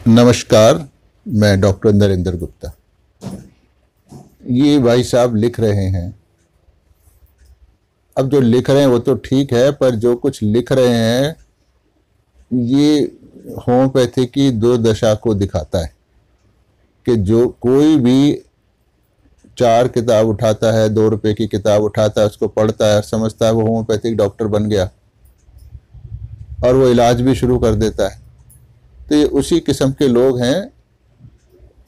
नमस्कार, मैं डॉक्टर नरेंद्र गुप्ता। ये भाई साहब लिख रहे हैं। अब जो लिख रहे हैं वो तो ठीक है, पर जो कुछ लिख रहे हैं ये होम्योपैथी की दो दशा को दिखाता है कि जो कोई भी 4 किताब उठाता है, 2 रुपए की किताब उठाता है, उसको पढ़ता है, समझता है वो होम्योपैथिक डॉक्टर बन गया और वो इलाज भी शुरू कर देता है। तो ये उसी किस्म के लोग हैं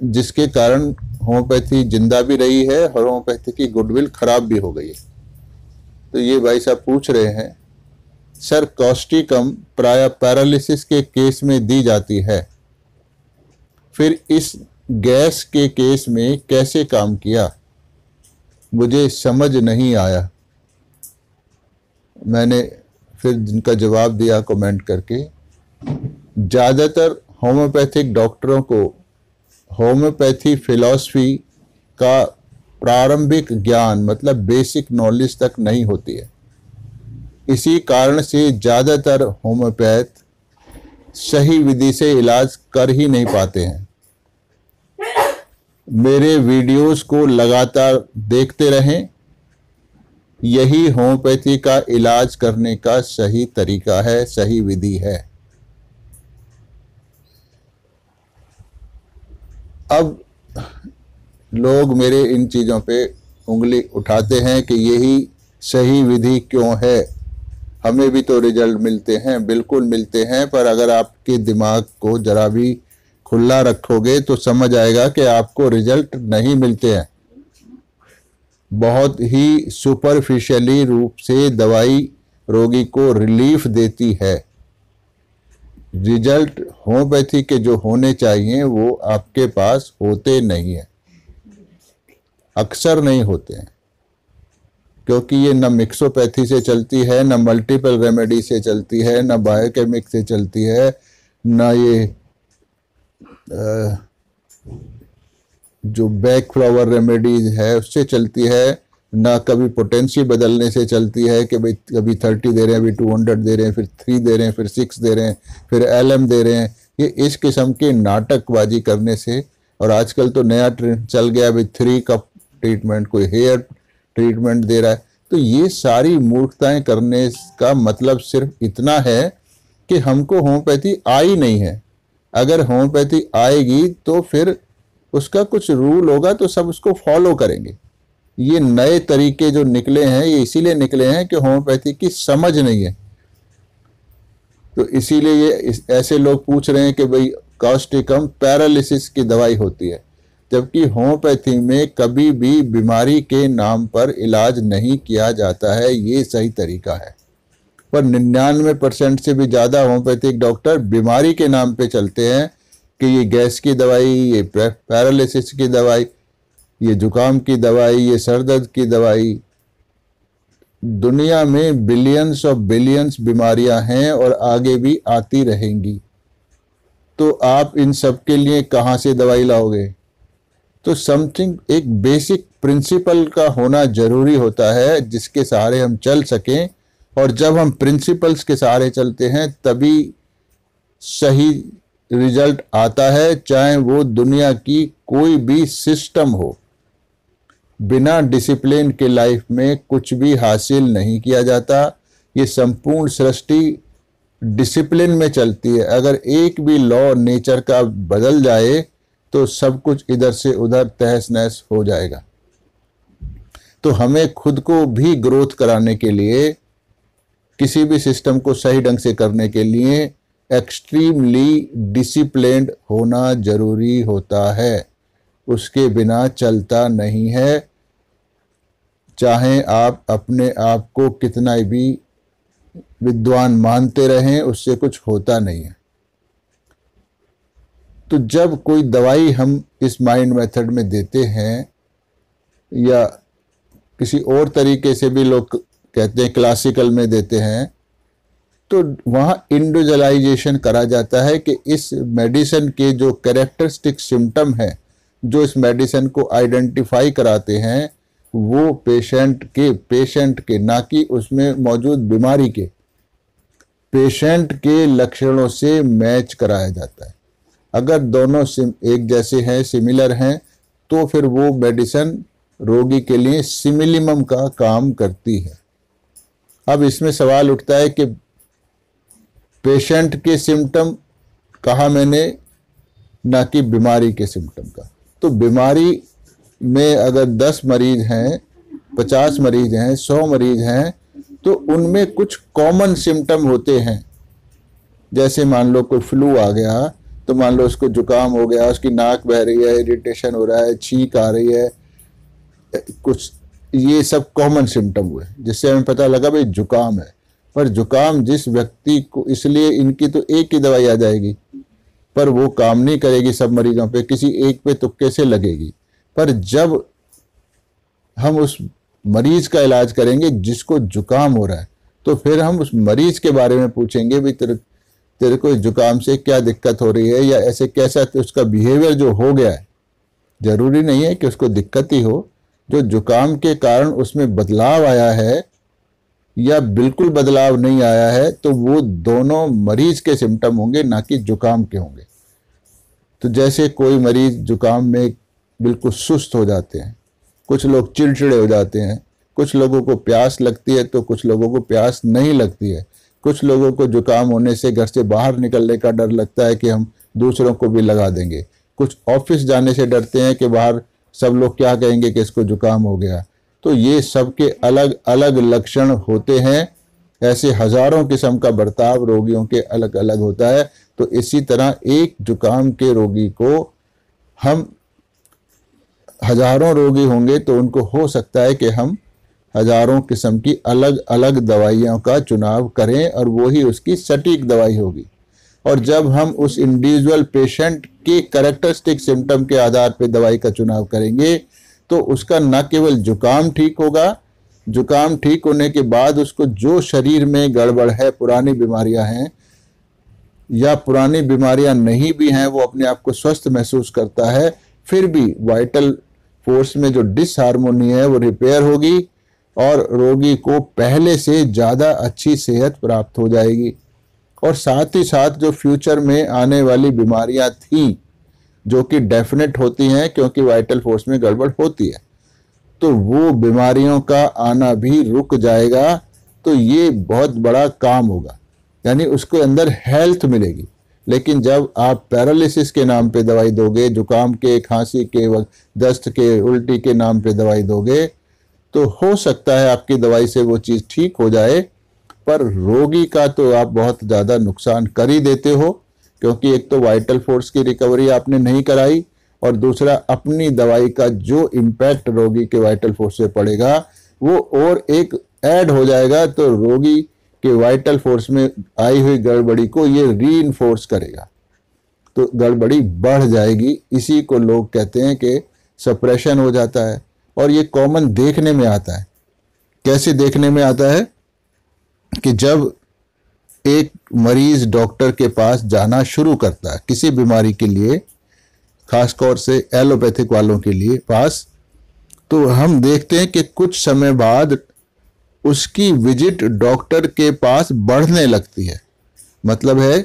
जिसके कारण होम्योपैथी जिंदा भी रही है और होम्योपैथी की गुडविल खराब भी हो गई है। तो ये भाई साहब पूछ रहे हैं, सर कॉस्टिकम प्राय पैरालिसिस के केस में दी जाती है, फिर इस गैस के केस में कैसे काम किया, मुझे समझ नहीं आया। मैंने फिर जिनका जवाब दिया कमेंट करके, ज़्यादातर होम्योपैथिक डॉक्टरों को होम्योपैथी फिलॉसफी का प्रारंभिक ज्ञान मतलब बेसिक नॉलेज तक नहीं होती है। इसी कारण से ज़्यादातर होम्योपैथ सही विधि से इलाज कर ही नहीं पाते हैं। मेरे वीडियोस को लगातार देखते रहें, यही होम्योपैथी का इलाज करने का सही तरीका है, सही विधि है। अब लोग मेरे इन चीज़ों पे उंगली उठाते हैं कि यही सही विधि क्यों है, हमें भी तो रिजल्ट मिलते हैं। बिल्कुल मिलते हैं, पर अगर आपके दिमाग को जरा भी खुला रखोगे तो समझ आएगा कि आपको रिजल्ट नहीं मिलते हैं। बहुत ही सुपरफिशियली रूप से दवाई रोगी को रिलीफ देती है। रिजल्ट होम्योपैथी के जो होने चाहिए वो आपके पास होते नहीं हैं, अक्सर नहीं होते हैं, क्योंकि ये न मिक्सोपैथी से चलती है, न मल्टीपल रेमेडी से चलती है, न बायोकेमिक से चलती है, न ये जो बैक फ्लावर रेमेडीज है उससे चलती है, ना कभी पोटेंसी बदलने से चलती है कि भाई कभी 30 दे रहे हैं, अभी 200 दे रहे हैं, फिर 3 दे रहे हैं, फिर 6 दे रहे हैं, फिर LM दे रहे हैं। ये इस किस्म की नाटकबाजी करने से, और आजकल तो नया ट्रेंड चल गया भाई 3 कप ट्रीटमेंट, कोई हेयर ट्रीटमेंट दे रहा है। तो ये सारी मूर्खताएं करने का मतलब सिर्फ इतना है कि हमको होम्योपैथी आई नहीं है। अगर होम्योपैथी आएगी तो फिर उसका कुछ रूल होगा तो सब उसको फॉलो करेंगे। ये नए तरीके जो निकले हैं ये इसीलिए निकले हैं कि होम्योपैथी की समझ नहीं है। तो इसीलिए ये ऐसे लोग पूछ रहे हैं कि भाई कॉस्टिकम पैरालिसिस की दवाई होती है, जबकि होम्योपैथी में कभी भी बीमारी के नाम पर इलाज नहीं किया जाता है। ये सही तरीका है। पर 99% से भी ज़्यादा होम्योपैथिक डॉक्टर बीमारी के नाम पे चलते हैं कि ये गैस की दवाई, ये पैरालिसिस की दवाई, ये जुकाम की दवाई, ये सर दर्द की दवाई। दुनिया में बिलियंस ऑफ बिलियंस बीमारियां हैं और आगे भी आती रहेंगी। तो आप इन सब के लिए कहाँ से दवाई लाओगे? तो समथिंग, एक बेसिक प्रिंसिपल का होना जरूरी होता है जिसके सहारे हम चल सकें, और जब हम प्रिंसिपल्स के सहारे चलते हैं तभी सही रिजल्ट आता है, चाहे वो दुनिया की कोई भी सिस्टम हो। बिना डिसिप्लिन के लाइफ में कुछ भी हासिल नहीं किया जाता। ये संपूर्ण सृष्टि डिसिप्लिन में चलती है। अगर एक भी लॉ नेचर का बदल जाए तो सब कुछ इधर से उधर तहस नहस हो जाएगा। तो हमें खुद को भी ग्रोथ कराने के लिए, किसी भी सिस्टम को सही ढंग से करने के लिए एक्सट्रीमली डिसिप्लिन्ड होना जरूरी होता है। उसके बिना चलता नहीं है। चाहे आप अपने आप को कितना भी विद्वान मानते रहें, उससे कुछ होता नहीं है। तो जब कोई दवाई हम इस माइंड मेथड में देते हैं, या किसी और तरीके से भी लोग कहते हैं क्लासिकल में देते हैं, तो वहाँ इंडिविजुअलाइजेशन करा जाता है कि इस मेडिसिन के जो कैरेक्टरिस्टिक सिम्टम हैं, जो इस मेडिसिन को आइडेंटिफाई कराते हैं, वो पेशेंट के ना कि उसमें मौजूद बीमारी के, पेशेंट के लक्षणों से मैच कराया जाता है। अगर दोनों एक जैसे हैं, सिमिलर हैं, तो फिर वो मेडिसिन रोगी के लिए सिमिलिमम का काम करती है। अब इसमें सवाल उठता है कि पेशेंट के सिम्टम कहा मैंने, ना कि बीमारी के सिम्टम का। तो बीमारी में अगर 10 मरीज हैं, 50 मरीज हैं, 100 मरीज हैं, तो उनमें कुछ कॉमन सिम्टम होते हैं। जैसे मान लो कोई फ्लू आ गया, तो मान लो उसको जुकाम हो गया, उसकी नाक बह रही है, इरिटेशन हो रहा है, छींक आ रही है, कुछ ये सब कॉमन सिम्टम हुए जिससे हमें पता लगा भाई जुकाम है। पर जुकाम जिस व्यक्ति को, इसलिए इनकी तो एक ही दवाई आ जाएगी, पर वो काम नहीं करेगी सब मरीजों पे, किसी एक पे तुक्के से लगेगी। पर जब हम उस मरीज का इलाज करेंगे जिसको जुकाम हो रहा है, तो फिर हम उस मरीज के बारे में पूछेंगे भी तेरे को जुकाम से क्या दिक्कत हो रही है, या ऐसे कैसा उसका बिहेवियर जो हो गया है। जरूरी नहीं है कि उसको दिक्कत ही हो, जो जुकाम के कारण उसमें बदलाव आया है या बिल्कुल बदलाव नहीं आया है, तो वो दोनों मरीज के सिम्टम होंगे, ना कि जुकाम के होंगे। तो जैसे कोई मरीज जुकाम में बिल्कुल सुस्त हो जाते हैं, कुछ लोग चिड़चिड़े हो जाते हैं, कुछ लोगों को प्यास लगती है तो कुछ लोगों को प्यास नहीं लगती है, कुछ लोगों को जुकाम होने से घर से बाहर निकलने का डर लगता है कि हम दूसरों को भी लगा देंगे, कुछ ऑफिस जाने से डरते हैं कि बाहर सब लोग क्या कहेंगे कि इसको जुकाम हो गया। तो ये सबके अलग अलग लक्षण होते हैं। ऐसे हजारों किस्म का बर्ताव रोगियों के अलग अलग होता है। तो इसी तरह एक जुकाम के रोगी को, हम हजारों रोगी होंगे तो उनको हो सकता है कि हम हजारों किस्म की अलग अलग दवाइयों का चुनाव करें और वही उसकी सटीक दवाई होगी। और जब हम उस इंडिविजुअल पेशेंट के कैरेक्टरिस्टिक सिम्टम के आधार पर दवाई का चुनाव करेंगे तो उसका न केवल जुकाम ठीक होगा, जुकाम ठीक होने के बाद उसको जो शरीर में गड़बड़ है, पुरानी बीमारियां हैं या पुरानी बीमारियां नहीं भी हैं, वो अपने आप को स्वस्थ महसूस करता है, फिर भी वाइटल फोर्स में जो डिसहार्मोनी है वो रिपेयर होगी और रोगी को पहले से ज़्यादा अच्छी सेहत प्राप्त हो जाएगी। और साथ ही साथ जो फ्यूचर में आने वाली बीमारियां थी, जो कि डेफिनेट होती हैं क्योंकि वाइटल फोर्स में गड़बड़ होती है, तो वो बीमारियों का आना भी रुक जाएगा। तो ये बहुत बड़ा काम होगा, यानी उसके अंदर हेल्थ मिलेगी। लेकिन जब आप पैरालिसिस के नाम पे दवाई दोगे, जुकाम के, खांसी के, दस्त के, उल्टी के नाम पे दवाई दोगे, तो हो सकता है आपकी दवाई से वो चीज़ ठीक हो जाए, पर रोगी का तो आप बहुत ज़्यादा नुकसान कर ही देते हो, क्योंकि एक तो वाइटल फोर्स की रिकवरी आपने नहीं कराई और दूसरा अपनी दवाई का जो इम्पैक्ट रोगी के वाइटल फोर्स से पड़ेगा वो और एक ऐड हो जाएगा, तो रोगी के वाइटल फोर्स में आई हुई गड़बड़ी को ये रीइंफोर्स करेगा, तो गड़बड़ी बढ़ जाएगी। इसी को लोग कहते हैं कि सप्रेशन हो जाता है। और ये कॉमन देखने में आता है। कैसे देखने में आता है कि जब एक मरीज डॉक्टर के पास जाना शुरू करता है किसी बीमारी के लिए, खासतौर से एलोपैथिक वालों के लिए पास, तो हम देखते हैं कि कुछ समय बाद उसकी विजिट डॉक्टर के पास बढ़ने लगती है। मतलब है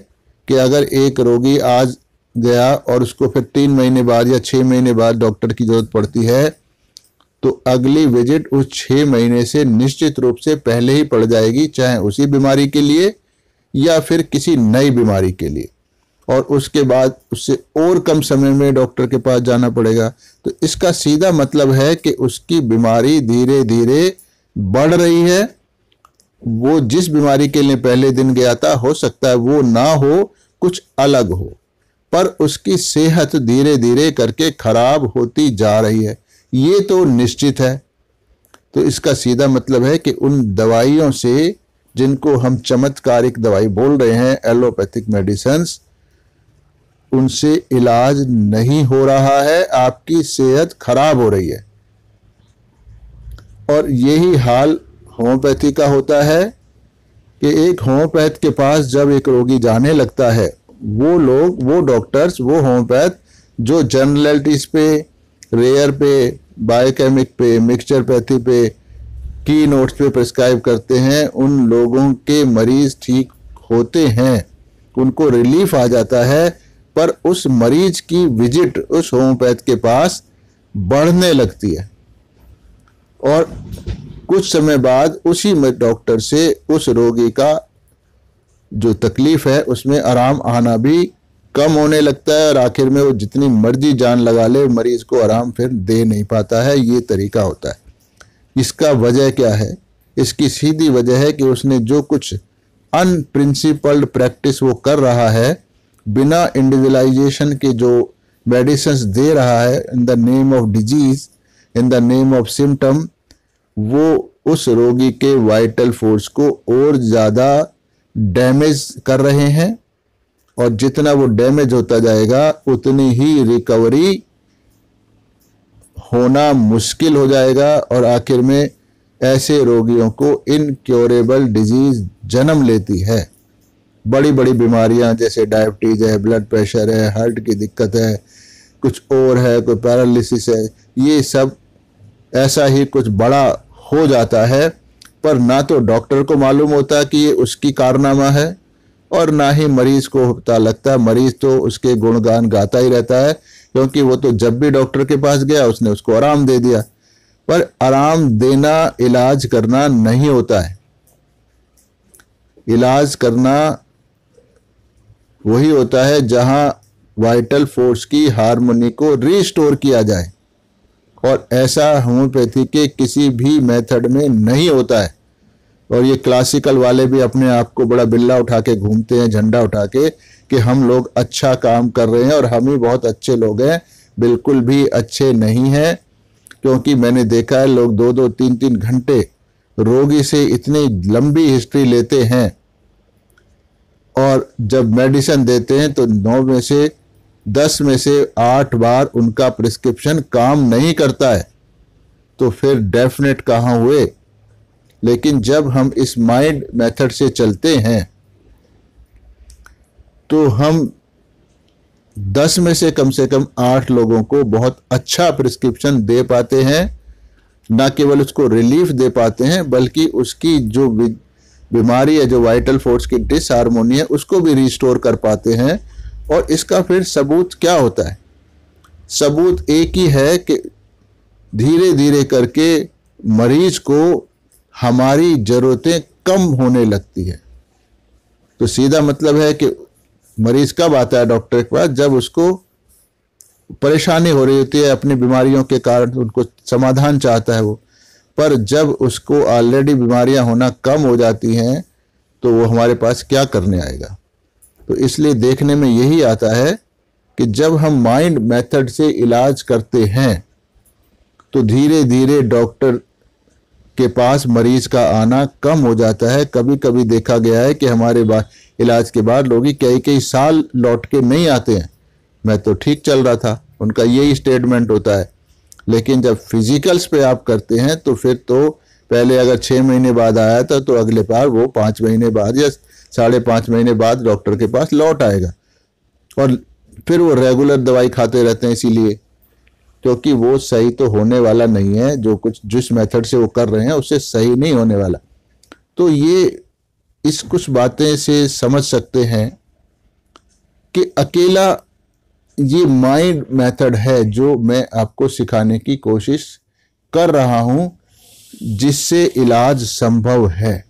कि अगर एक रोगी आज गया और उसको फिर 3 महीने बाद या 6 महीने बाद डॉक्टर की जरूरत पड़ती है, तो अगली विजिट उस 6 महीने से निश्चित रूप से पहले ही पड़ जाएगी, चाहे उसी बीमारी के लिए या फिर किसी नई बीमारी के लिए, और उसके बाद उससे और कम समय में डॉक्टर के पास जाना पड़ेगा। तो इसका सीधा मतलब है कि उसकी बीमारी धीरे धीरे बढ़ रही है। वो जिस बीमारी के लिए पहले दिन गया था, हो सकता है वो ना हो, कुछ अलग हो, पर उसकी सेहत धीरे धीरे करके खराब होती जा रही है, ये तो निश्चित है। तो इसका सीधा मतलब है कि उन दवाइयों से, जिनको हम चमत्कारिक दवाई बोल रहे हैं, एलोपैथिक मेडिसिन्स, उनसे इलाज नहीं हो रहा है, आपकी सेहत खराब हो रही है। और यही हाल होम्योपैथी का होता है कि एक होम्योपैथ के पास जब एक रोगी जाने लगता है, वो लोग, वो डॉक्टर्स, वो होम्योपैथ जो जनरलिटीज पे, रेयर पे, बायोकेमिक पे, मिक्सचरपैथी पे, की नोट्स पे प्रिस्क्राइब करते हैं, उन लोगों के मरीज ठीक होते हैं, उनको रिलीफ आ जाता है, पर उस मरीज की विजिट उस होम्योपैथ के पास बढ़ने लगती है और कुछ समय बाद उसी डॉक्टर से उस रोगी का जो तकलीफ है उसमें आराम आना भी कम होने लगता है और आखिर में वो जितनी मर्जी जान लगा ले मरीज को आराम फिर दे नहीं पाता है। ये तरीका होता है। इसका वजह क्या है? इसकी सीधी वजह है कि उसने जो कुछ अनप्रिंसिपल्ड प्रैक्टिस वो कर रहा है, बिना इंडिविजुअलाइजेशन के जो मेडिसिन्स दे रहा है in the name of disease, in the name of symptom, वो उस रोगी के वाइटल फोर्स को और ज़्यादा डैमेज कर रहे हैं और जितना वो डैमेज होता जाएगा उतनी ही रिकवरी होना मुश्किल हो जाएगा और आखिर में ऐसे रोगियों को इनक्योरेबल डिजीज जन्म लेती है। बड़ी बड़ी बीमारियां जैसे डायबिटीज है, ब्लड प्रेशर है, हार्ट की दिक्कत है, कुछ और है, कोई पैरालिसिस है, ये सब ऐसा ही कुछ बड़ा हो जाता है पर ना तो डॉक्टर को मालूम होता कि ये उसकी कारनामा है और ना ही मरीज को पता लगता। मरीज तो उसके गुणगान गाता ही रहता है क्योंकि वो तो जब भी डॉक्टर के पास गया उसने उसको आराम दे दिया। पर आराम देना इलाज करना नहीं होता है। इलाज करना वही होता है जहां वाइटल फोर्स की हार्मोनी को रिस्टोर किया जाए और ऐसा होम्योपैथी के किसी भी मेथड में नहीं होता है। और ये क्लासिकल वाले भी अपने आप को बड़ा बिल्ला उठा के घूमते हैं, झंडा उठा के, कि हम लोग अच्छा काम कर रहे हैं और हम ही बहुत अच्छे लोग हैं। बिल्कुल भी अच्छे नहीं हैं, क्योंकि मैंने देखा है लोग 2-2, 3-3 घंटे रोगी से इतनी लंबी हिस्ट्री लेते हैं और जब मेडिसिन देते हैं तो 9 में से 10 में से 8 बार उनका प्रिस्क्रिप्शन काम नहीं करता है। तो फिर डेफिनेट कहाँ हुए। लेकिन जब हम इस माइंड मेथड से चलते हैं तो हम 10 में से कम 8 लोगों को बहुत अच्छा प्रिस्क्रिप्शन दे पाते हैं। ना केवल उसको रिलीफ दे पाते हैं बल्कि उसकी जो बीमारी है, जो वाइटल फोर्स की डिसहार्मोनी है, उसको भी रिस्टोर कर पाते हैं। और इसका फिर सबूत क्या होता है? सबूत एक ही है कि धीरे धीरे करके मरीज को हमारी ज़रूरतें कम होने लगती है। तो सीधा मतलब है कि मरीज कब आता है डॉक्टर के पास? जब उसको परेशानी हो रही होती है अपनी बीमारियों के कारण, उनको समाधान चाहता है वो। पर जब उसको ऑलरेडी बीमारियां होना कम हो जाती हैं तो वो हमारे पास क्या करने आएगा? तो इसलिए देखने में यही आता है कि जब हम माइंड मेथड से इलाज करते हैं तो धीरे धीरे डॉक्टर के पास मरीज का आना कम हो जाता है। कभी कभी देखा गया है कि हमारे इलाज के बाद लोग कई साल लौट के नहीं आते हैं। मैं तो ठीक चल रहा था, उनका यही स्टेटमेंट होता है। लेकिन जब फिजिकल्स पे आप करते हैं तो फिर तो पहले अगर 6 महीने बाद आया था तो अगले बार वो 5 महीने बाद या 5.5 महीने बाद डॉक्टर के पास लौट आएगा और फिर वो रेगुलर दवाई खाते रहते हैं, इसीलिए क्योंकि वो सही तो होने वाला नहीं है। जो कुछ जिस मेथड से वो कर रहे हैं उससे सही नहीं होने वाला। तो ये इस कुछ बातें से समझ सकते हैं कि अकेला ये माइंड मेथड है जो मैं आपको सिखाने की कोशिश कर रहा हूं, जिससे इलाज संभव है।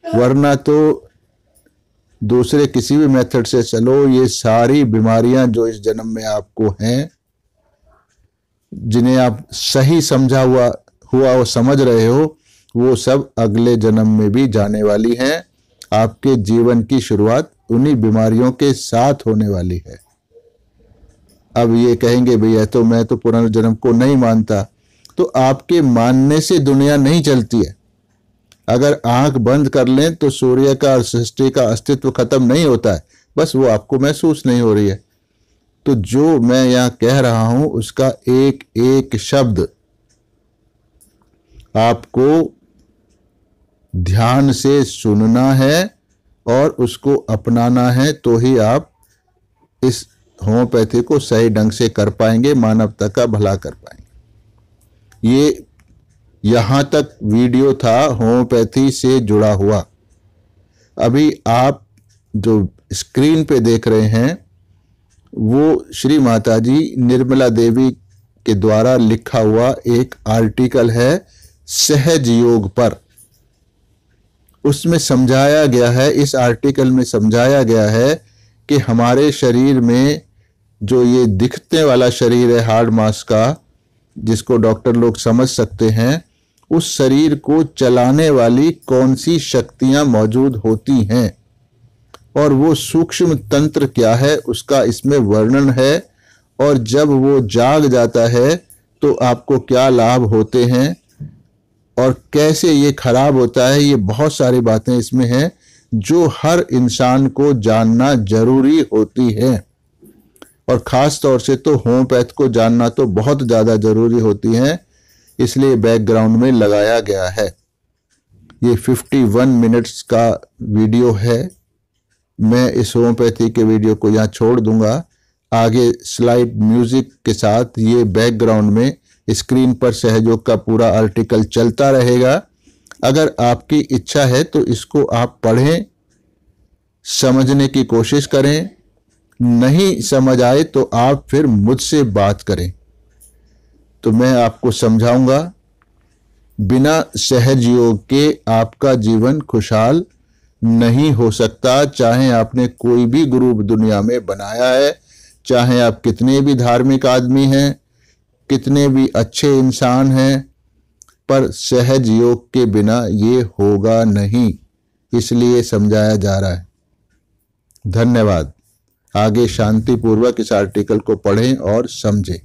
वरना तो दूसरे किसी भी मेथड से चलो, ये सारी बीमारियां जो इस जन्म में आपको हैं, जिन्हें आप सही समझा हुआ और समझ रहे हो, वो सब अगले जन्म में भी जाने वाली हैं। आपके जीवन की शुरुआत उन्हीं बीमारियों के साथ होने वाली है। अब ये कहेंगे भैया तो मैं तो पुनर्जन्म को नहीं मानता, तो आपके मानने से दुनिया नहीं चलती है। अगर आंख बंद कर लें तो सूर्य का और सृष्टि का अस्तित्व खत्म नहीं होता है, बस वो आपको महसूस नहीं हो रही है। तो जो मैं यहाँ कह रहा हूं उसका एक एक शब्द आपको ध्यान से सुनना है और उसको अपनाना है, तो ही आप इस होम्योपैथी को सही ढंग से कर पाएंगे, मानवता का भला कर पाएंगे। ये यहाँ तक वीडियो था होम्योपैथी से जुड़ा हुआ। अभी आप जो स्क्रीन पे देख रहे हैं वो श्री माताजी निर्मला देवी के द्वारा लिखा हुआ एक आर्टिकल है सहज योग पर। उसमें समझाया गया है, इस आर्टिकल में समझाया गया है कि हमारे शरीर में जो ये दिखने वाला शरीर है हार्ड मास का, जिसको डॉक्टर लोग समझ सकते हैं, उस शरीर को चलाने वाली कौन सी शक्तियां मौजूद होती हैं और वो सूक्ष्म तंत्र क्या है उसका इसमें वर्णन है। और जब वो जाग जाता है तो आपको क्या लाभ होते हैं और कैसे ये खराब होता है, ये बहुत सारी बातें इसमें हैं जो हर इंसान को जानना जरूरी होती है। और ख़ास तौर से तो होम्योपैथ को जानना तो बहुत ज़्यादा ज़रूरी होती है, इसलिए बैकग्राउंड में लगाया गया है। ये 51 मिनट्स का वीडियो है। मैं इस होम्योपैथी के वीडियो को यहाँ छोड़ दूंगा। आगे स्लाइड म्यूजिक के साथ ये बैकग्राउंड में स्क्रीन पर सहयोग का पूरा आर्टिकल चलता रहेगा। अगर आपकी इच्छा है तो इसको आप पढ़ें, समझने की कोशिश करें। नहीं समझ आए तो आप फिर मुझसे बात करें तो मैं आपको समझाऊंगा। बिना सहज योग के आपका जीवन खुशहाल नहीं हो सकता। चाहे आपने कोई भी गुरु दुनिया में बनाया है, चाहे आप कितने भी धार्मिक आदमी हैं, कितने भी अच्छे इंसान हैं, पर सहज योग के बिना ये होगा नहीं, इसलिए समझाया जा रहा है। धन्यवाद। आगे शांतिपूर्वक इस आर्टिकल को पढ़ें और समझें।